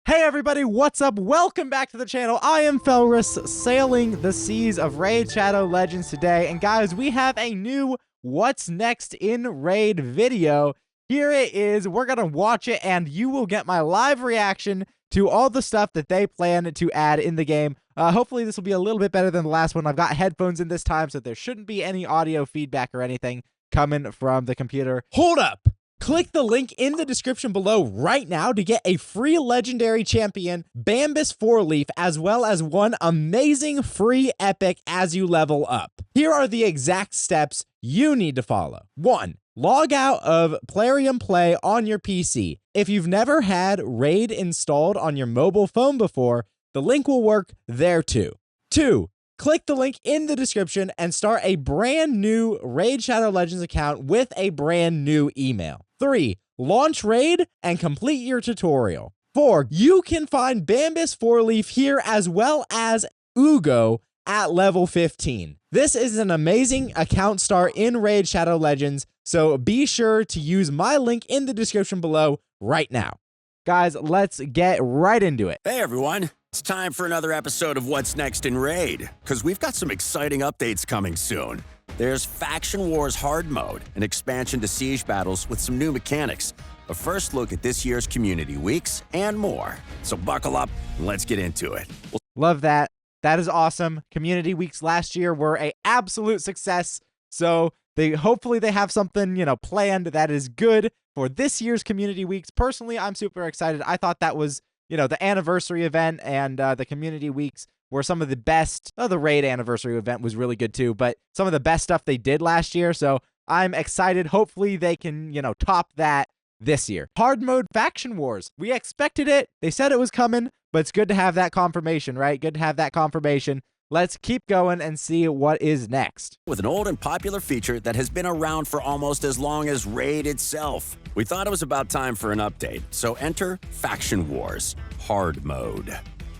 Hey everybody, what's up? Welcome back to the channel. I am Felrus, sailing the seas of Raid Shadow Legends today. And guys, we have a new What's Next in Raid video. Here it is. We're going to watch it and you will get my live reaction to all the stuff that they plan to add in the game. Hopefully this will be a little bit better than the last one. I've got headphones in this time, so there shouldn't be any audio feedback or anything coming from the computer. Hold up! Click the link in the description below right now to get a free legendary champion, Bambus 4-leaf, as well as one amazing free epic as you level up. Here are the exact steps you need to follow. 1. Log out of Plarium Play on your PC. If you've never had Raid installed on your mobile phone before, the link will work there too. 2. Click the link in the description and start a brand new Raid Shadow Legends account with a brand new email. 3. Launch Raid and complete your tutorial. 4. You can find Bambus 4-leaf here as well as Ugo at level 15. This is an amazing account start in Raid Shadow Legends, so be sure to use my link in the description below right now. Guys, let's get right into it. Hey everyone, it's time for another episode of What's Next in Raid, because we've got some exciting updates coming soon. There's Faction Wars Hard Mode, an expansion to Siege battles with some new mechanics, a first look at this year's Community Weeks, and more. So buckle up and let's get into it. Love that. That is awesome. Community Weeks last year were an absolute success, so hopefully they have something, planned that is good for this year's Community Weeks. Personally, I'm super excited. I thought that was, the anniversary event and the Community Weeks were some of the best. Oh, the Raid anniversary event was really good too, but some of the best stuff they did last year, so I'm excited. Hopefully they can, top that this year. Hard mode Faction Wars. We expected it. They said it was coming, but it's good to have that confirmation, right? Good to have that confirmation. Let's keep going and see what is next. With an old and popular feature that has been around for almost as long as Raid itself, we thought it was about time for an update, so enter Faction Wars Hard Mode.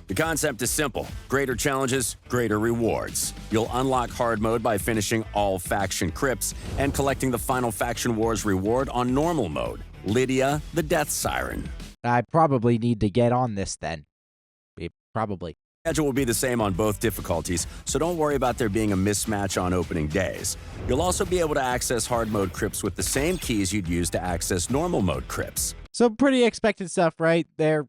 The concept is simple. Greater challenges, greater rewards. You'll unlock hard mode by finishing all faction crypts and collecting the final Faction Wars reward on normal mode, Lydia the Death Siren. I probably need to get on this then. Probably. The schedule will be the same on both difficulties, so don't worry about there being a mismatch on opening days. You'll also be able to access hard mode crypts with the same keys you'd use to access normal mode crypts. So pretty expected stuff, right? They're,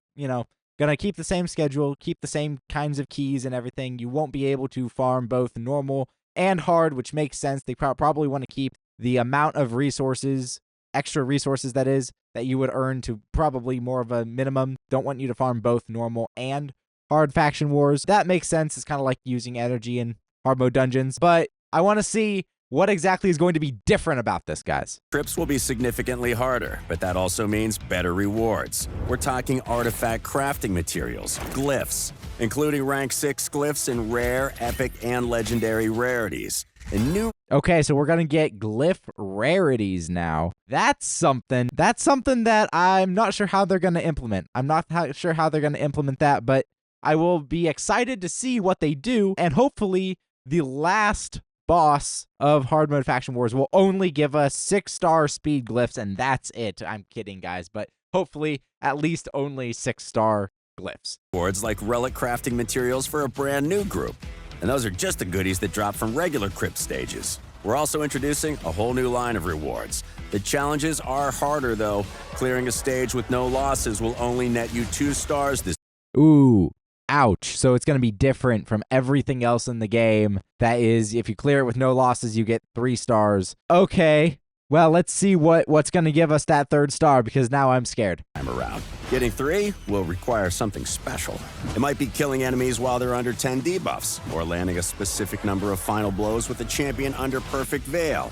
gonna keep the same schedule, keep the same kinds of keys and everything. You won't be able to farm both normal and hard, which makes sense. They probably want to keep the amount of resources, extra resources that is, that you would earn to probably more of a minimum. Don't want you to farm both normal and hard Faction Wars. That makes sense. It's kind of like using energy in hard mode dungeons, but I want to see what exactly is going to be different about this, guys. Crypts will be significantly harder, but that also means better rewards. We're talking artifact crafting materials, glyphs, including rank 6 glyphs in rare, epic, and legendary rarities. And new... Okay, so we're going to get glyph rarities now. That's something that I'm not sure how they're going to implement. I'm not sure how they're going to implement that, but I will be excited to see what they do, and hopefully the last boss of hard mode Faction Wars will only give us 6-star speed glyphs, and that's it. I'm kidding, guys, but hopefully at least only 6-star glyphs. Rewards like relic crafting materials for a brand new group, and those are just the goodies that drop from regular crypt stages. We're also introducing a whole new line of rewards. The challenges are harder though. Clearing a stage with no losses will only net you 2 stars this. Ooh. Ouch. So it's going to be different from everything else in the game. That is, if you clear it with no losses, you get 3 stars. Okay. Well, let's see what's going to give us that 3rd star, because now I'm scared. Time around. Getting 3 will require something special. It might be killing enemies while they're under 10 debuffs, or landing a specific number of final blows with a champion under perfect veil.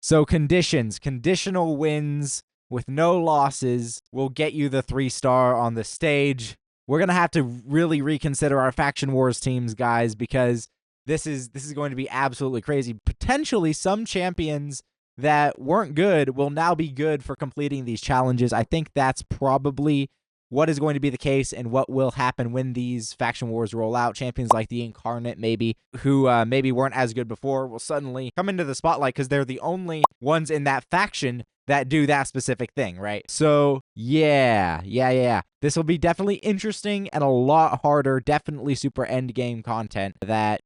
So conditional wins with no losses will get you the 3-star on the stage. We're going to have to really reconsider our Faction Wars teams, guys, because this is going to be absolutely crazy. Potentially some champions that weren't good will now be good for completing these challenges. I think that's probably what is going to be the case and what will happen when these faction wars roll out. Champions like the Incarnate, maybe, who maybe weren't as good before, will suddenly come into the spotlight because they're the only ones in that faction that do that specific thing, right? So, yeah. This will be definitely interesting and a lot harder, definitely super end game content that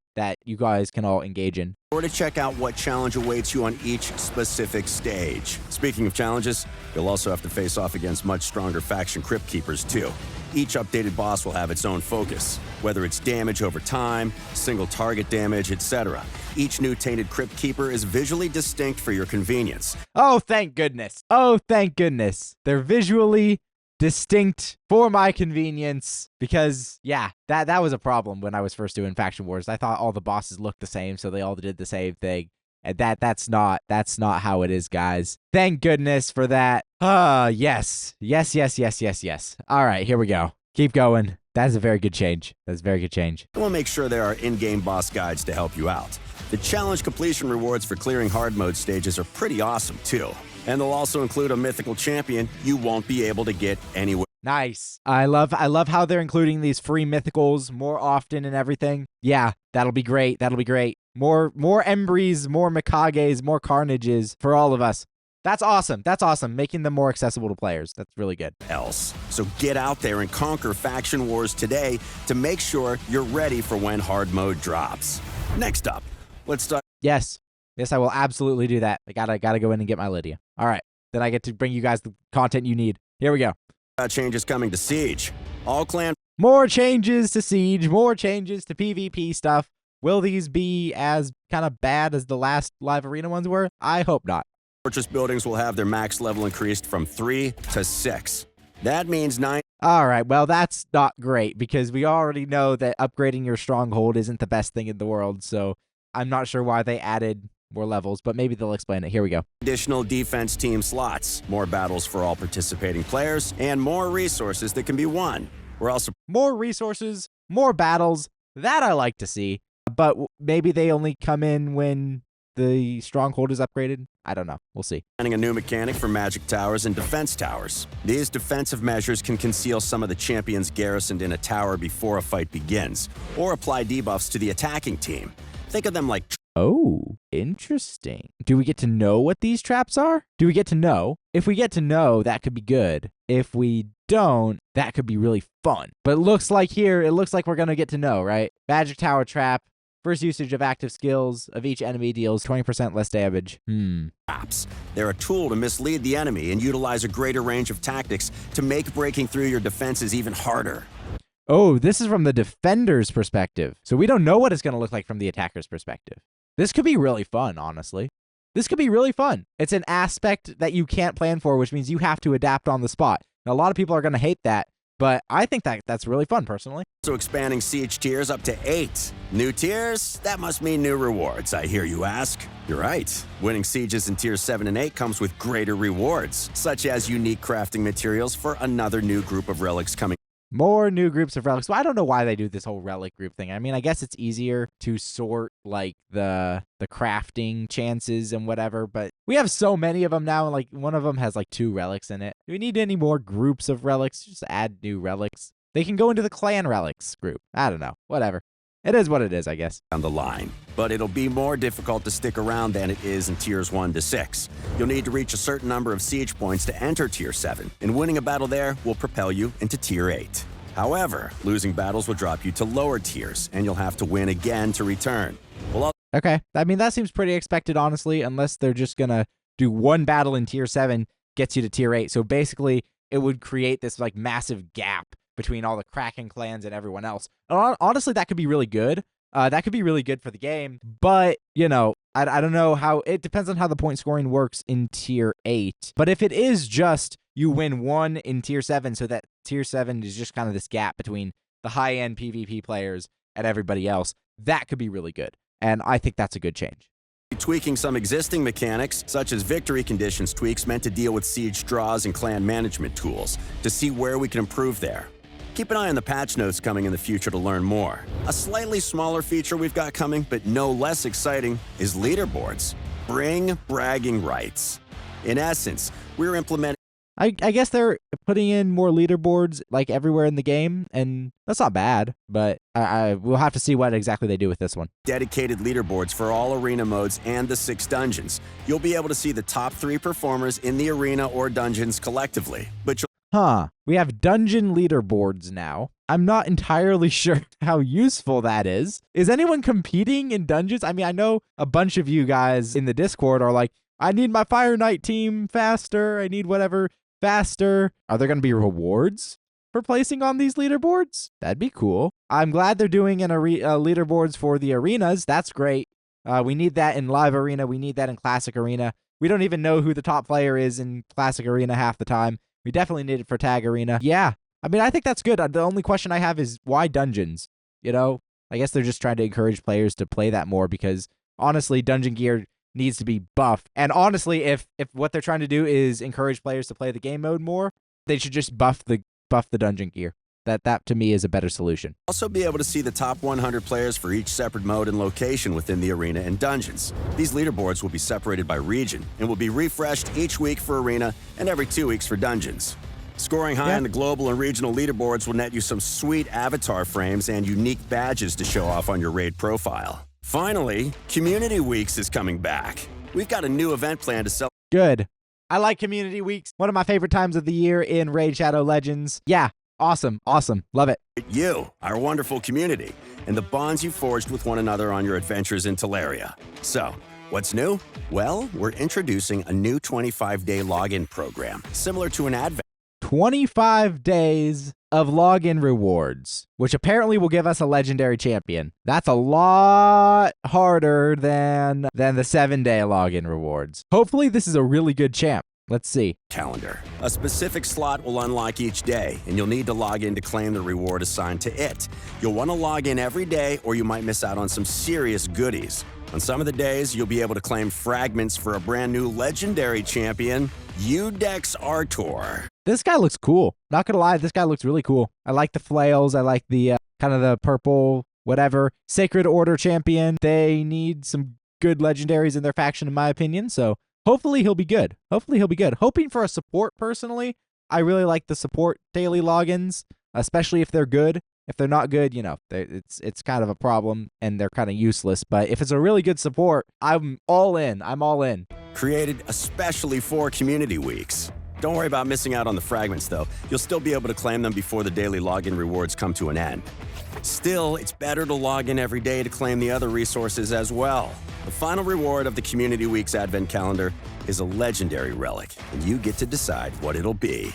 you guys can all engage in. Or to check out what challenge awaits you on each specific stage. Speaking of challenges, you'll also have to face off against much stronger faction Crypt Keepers too. Each updated boss will have its own focus, whether it's damage over time, single target damage, etc. Each new Tainted Crypt Keeper is visually distinct for your convenience. Oh, thank goodness. Oh, thank goodness. They're visually distinct for my convenience, because yeah, that was a problem when I was first doing Faction Wars. I thought all the bosses looked the same, so they all did the same thing. And that's not how it is, guys. Thank goodness for that. Yes. All right, here we go. Keep going. That is a very good change. That's a very good change. We'll make sure there are in-game boss guides to help you out. The challenge completion rewards for clearing hard mode stages are pretty awesome too. And they'll also include a mythical champion you won't be able to get anywhere. Nice. I love how they're including these free mythicals more often and everything. Yeah, that'll be great. That'll be great. More Embries, more Mikages, more Carnages for all of us. That's awesome. That's awesome. Making them more accessible to players. That's really good. So get out there and conquer Faction Wars today to make sure you're ready for when hard mode drops. Next up, let's start. Yes, I will absolutely do that. I gotta go in and get my Lydia. All right, then I get to bring you guys the content you need. Here we go. Changes coming to Siege. All clan. More changes to Siege. More changes to PvP stuff. Will these be as kind of bad as the last live arena ones were? I hope not. Fortress buildings will have their max level increased from 3 to 6. That means 9. All right, well, that's not great because we already know that upgrading your stronghold isn't the best thing in the world, so I'm not sure why they added more levels, but maybe they'll explain it. Here we go. Additional defense team slots, more battles for all participating players, and more resources that can be won. We're also more resources, more battles. That I like to see, but maybe they only come in when the stronghold is upgraded. I don't know. We'll see. Planning a new mechanic for magic towers and defense towers. These defensive measures can conceal some of the champions garrisoned in a tower before a fight begins, or apply debuffs to the attacking team. Think of them like... Oh, interesting. Do we get to know what these traps are? Do we get to know? If we get to know, that could be good. If we don't, that could be really fun. But it looks like we're going to get to know, right? Magic Tower Trap. First usage of active skills of each enemy deals 20% less damage. Traps. They're a tool to mislead the enemy and utilize a greater range of tactics to make breaking through your defenses even harder. Oh, this is from the defender's perspective. So we don't know what it's going to look like from the attacker's perspective. This could be really fun, honestly. This could be really fun. It's an aspect that you can't plan for, which means you have to adapt on the spot. Now, a lot of people are going to hate that, but I think that's really fun, personally. So expanding Siege tiers up to 8. New tiers? That must mean new rewards, I hear you ask. You're right. Winning Sieges in tiers 7 and 8 comes with greater rewards, such as unique crafting materials for another new group of relics coming. More new groups of relics. Well, I don't know why they do this whole relic group thing. I mean, I guess it's easier to sort like the crafting chances and whatever, but we have so many of them now, and like one of them has like 2 relics in it. Do we need any more groups of relics? Just add new relics. They can go into the clan relics group. I don't know. Whatever. It is what it is, I guess. On the line. But it'll be more difficult to stick around than it is in tiers 1 to 6. You'll need to reach a certain number of siege points to enter tier 7, and winning a battle there will propel you into tier 8. However, losing battles will drop you to lower tiers, and you'll have to win again to return. Okay. I mean, that seems pretty expected, honestly, unless they're just gonna do one battle in tier 7, gets you to tier 8. So basically, it would create this like massive gap between all the Kraken clans and everyone else. Honestly, that could be really good. That could be really good for the game. But, you know, I don't know how... It depends on how the point scoring works in tier 8. But if it is just you win 1 in tier 7, so that tier 7 is just kind of this gap between the high-end PvP players and everybody else, that could be really good. And I think that's a good change. Tweaking some existing mechanics, such as victory conditions tweaks meant to deal with siege draws and clan management tools, to see where we can improve there. Keep an eye on the patch notes coming in the future to learn more. A slightly smaller feature we've got coming, but no less exciting, is leaderboards. Bring bragging rights. In essence, we're implementing... I guess they're putting in more leaderboards like everywhere in the game, and that's not bad, but I we'll have to see what exactly they do with this one. Dedicated leaderboards for all arena modes and the 6 dungeons. You'll be able to see the top 3 performers in the arena or dungeons collectively, but We have dungeon leaderboards now. I'm not entirely sure how useful that is. Is anyone competing in dungeons? I mean, I know a bunch of you guys in the Discord are like, I need my Fire Knight team faster. I need whatever faster. Are there going to be rewards for placing on these leaderboards? That'd be cool. I'm glad they're doing an leaderboards for the arenas. That's great. We need that in live arena. We need that in classic arena. We don't even know who the top player is in classic arena half the time. We definitely need it for tag arena. Yeah. I mean, I think that's good. The only question I have is why dungeons? You know, I guess they're just trying to encourage players to play that more because honestly, dungeon gear needs to be buffed. And honestly, if what they're trying to do is encourage players to play the game mode more, they should just buff the dungeon gear. That to me is a better solution. also be able to see the top 100 players for each separate mode and location within the arena and dungeons. These leaderboards will be separated by region and will be refreshed each week for arena and every 2 weeks for dungeons. Scoring high on the global and regional leaderboards will net you some sweet avatar frames and unique badges to show off on your raid profile. Finally, Community Weeks is coming back. We've got a new event planned to sell. Good. I like Community Weeks. One of my favorite times of the year in Raid Shadow Legends. Yeah. Awesome. Love it. You, our wonderful community, and the bonds you forged with one another on your adventures in Teleria. So, what's new? Well, we're introducing a new 25-day login program, similar to an advent. 25 days of login rewards, which apparently will give us a legendary champion. That's a lot harder than the 7-day login rewards. Hopefully this is a really good champ. Let's see. Calendar. A specific slot will unlock each day, and you'll need to log in to claim the reward assigned to it. You'll want to log in every day, or you might miss out on some serious goodies. On some of the days, you'll be able to claim fragments for a brand new legendary champion, Udex Artor. This guy looks cool. Not gonna lie, this guy looks really cool. I like the flails. I like the kind of the purple, whatever. Sacred Order champion. They need some good legendaries in their faction, in my opinion, so hopefully he'll be good. Hoping for a support, personally. I really like the support daily logins, especially if they're good. If they're not good, you know, it's kind of a problem and they're kind of useless. But if it's a really good support, I'm all in. Created especially for Community Weeks. Don't worry about missing out on the fragments, though. You'll still be able to claim them before the daily login rewards come to an end. Still, it's better to log in every day to claim the other resources as well. The final reward of the Community Weeks Advent Calendar is a legendary relic, and you get to decide what it'll be.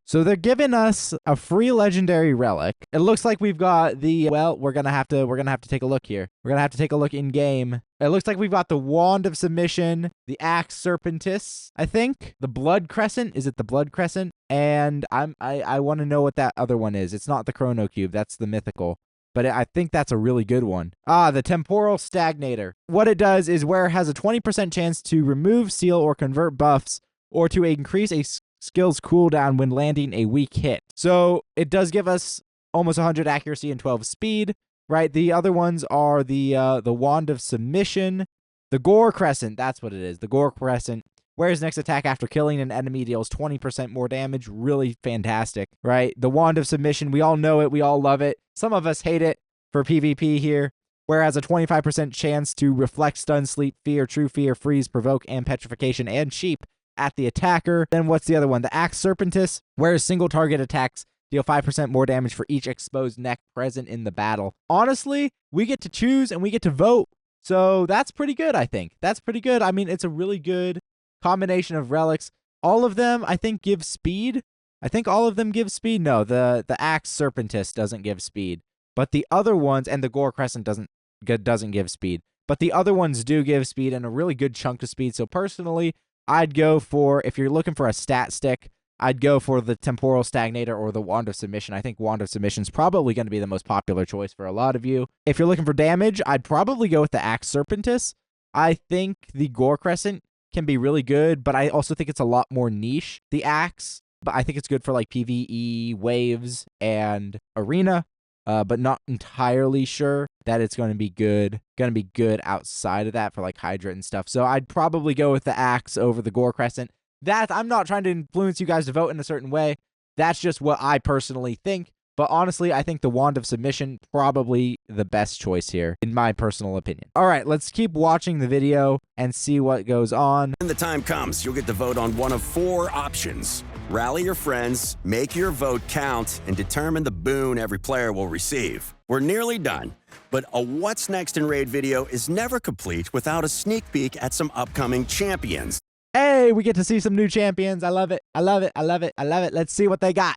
So they're giving us a free legendary relic. It looks like we've got the, well, we're gonna have to take a look here. We're gonna have to take a look in game. It looks like we've got the Wand of Submission, the Axe Serpentis, I think. The Blood Crescent. Is it the Blood Crescent? And I want to know what that other one is. It's not the Chrono Cube. That's the mythical. But I think that's a really good one. The Temporal Stagnator. What it does is where it has a 20% chance to remove, seal, or convert buffs, or to increase a skill's cooldown when landing a weak hit. So it does give us almost 100 accuracy and 12 speed, right? The other ones are the Wand of Submission, the Gore Crescent. That's what it is. The Gore Crescent. Whereas next attack after killing an enemy deals 20% more damage. Really fantastic, right? The Wand of Submission. We all know it. We all love it. Some of us hate it for PvP here. Whereas a 25% chance to reflect, stun, sleep, fear, true fear, freeze, provoke, and petrification, and sheep at the attacker. Then what's the other one? The Axe Serpentis, whereas single target attacks deal 5% more damage for each exposed neck present in the battle. Honestly, we get to choose and we get to vote. So that's pretty good, I think. That's pretty good. I mean, it's a really good combination of relics. All of them, I think, give speed. I think all of them give speed. No, the Axe Serpentis doesn't give speed. But the other ones, and the Gore Crescent doesn't give speed. But the other ones do give speed and a really good chunk of speed. So personally, I'd go for, if you're looking for a stat stick, I'd go for the Temporal Stagnator or the Wand of Submission. I think Wand of Submission is probably going to be the most popular choice for a lot of you. If you're looking for damage, I'd probably go with the Axe Serpentis. I think the Gore Crescent can be really good, but I also think it's a lot more niche, the Axe. But I think it's good for like PvE, waves, and arena. But not entirely sure that it's going to be good. Going to be good outside of that for like Hydra and stuff. So I'd probably go with the Axe over the Gore Crescent. I'm not trying to influence you guys to vote in a certain way. That's just what I personally think. But honestly, I think the Wand of Submission probably the best choice here, in my personal opinion. All right, let's keep watching the video and see what goes on. When the time comes, you'll get to vote on one of 4 options. Rally your friends, make your vote count, and determine the boon every player will receive. We're nearly done, but a What's Next in Raid video is never complete without a sneak peek at some upcoming champions. Hey, we get to see some new champions. I love it. I love it. I love it. I love it. Let's see what they got.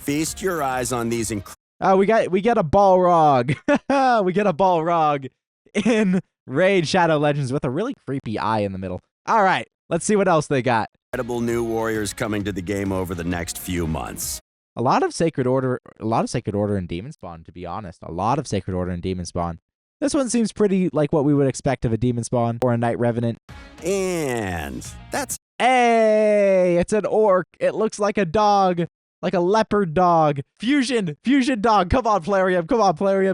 Feast your eyes on these We get a Balrog. We get a Balrog in Raid Shadow Legends with a really creepy eye in the middle. All right, let's see what else they got. incredible new warriors coming to the game over the next few months. A lot of Sacred Order and Demon Spawn, to be honest. A lot of Sacred Order and Demon Spawn. This one seems pretty like what we would expect of a Demon Spawn or a Night Revenant. And that's... Hey, it's an orc. It looks like a dog. Like a leopard dog. Fusion dog. Come on, Plarium.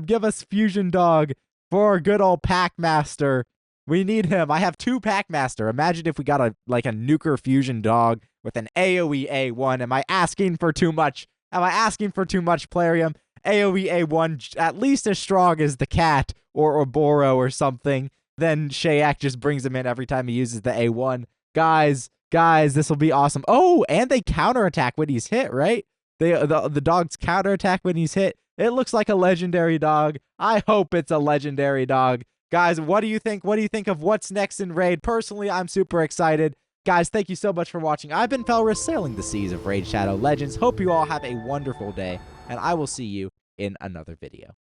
Give us Fusion dog for good old Packmaster. We need him. I have 2 Packmaster. Imagine if we got a nuker fusion dog with an AoE A1. Am I asking for too much? Plarium? AoE A1 at least as strong as the cat or Oboro or something. Then Shayak just brings him in every time he uses the A1. Guys, this will be awesome. Oh, and they counterattack when he's hit, right? The dogs counterattack when he's hit. It looks like a legendary dog. I hope it's a legendary dog. Guys, what do you think? What do you think of what's next in Raid? Personally, I'm super excited. Guys, thank you so much for watching. I've been Felris, sailing the seas of Raid Shadow Legends. Hope you all have a wonderful day, and I will see you in another video.